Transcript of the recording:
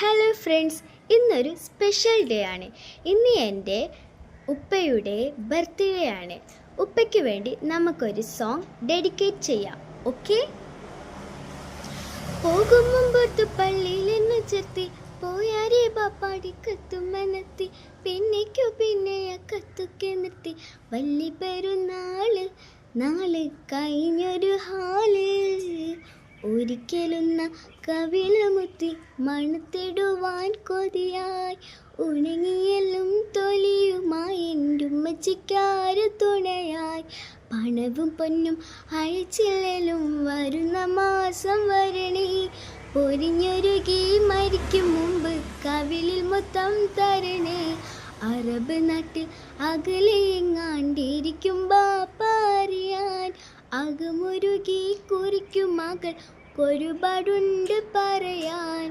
Hello friends, ഇന്നൊരു special day ആണ്. ഇന്ന് എൻ്റെ ഉപ്പയുടെ ബർത്ത്ഡേ ആണ്. ഉപ്പയ്ക്ക് വേണ്ടി നമുക്കൊരു സോങ് ഡെഡിക്കേറ്റ് ചെയ്യാം. ഓക്കെ. പോകും മുമ്പത്ത് പള്ളിയിൽ എന്നെ ചേർത്തി, പോയാരേ ബാപ്പാടി കത്തുമനത്തി, പിന്നേക്കു പിന്നെയ കത്തുക്കെ നിർത്തി, വല്ലി പെരുന്നാള് നാള് കഴിഞ്ഞൊരു ഹാള്, ഒരിക്കലുന്ന കവിളമുത്തി മണത്തിടുവാൻ കൊതിയായി, ഉണങ്ങിയെല്ലും തൊലിയുമായി എൻ്റെ ഉമ്മച്ചിക്കാര് തുണയായി, പണവും പൊന്നും അയച്ചില്ലേലും വരുന്ന മാസം വരണേ, പൊരിഞ്ഞൊരുകി മരിക്കും മുമ്പ് കവിളിൽ മൊത്തം തരണേ, അറബ് നാട്ടിൽ അകലെ എങ്ങാണ്ടിരിക്കും ബാപ്പ അറിയാൻ, അകമൊരുകി കുറിക്കും മകൾ ഒരുപാടുണ്ട് പറയാൻ.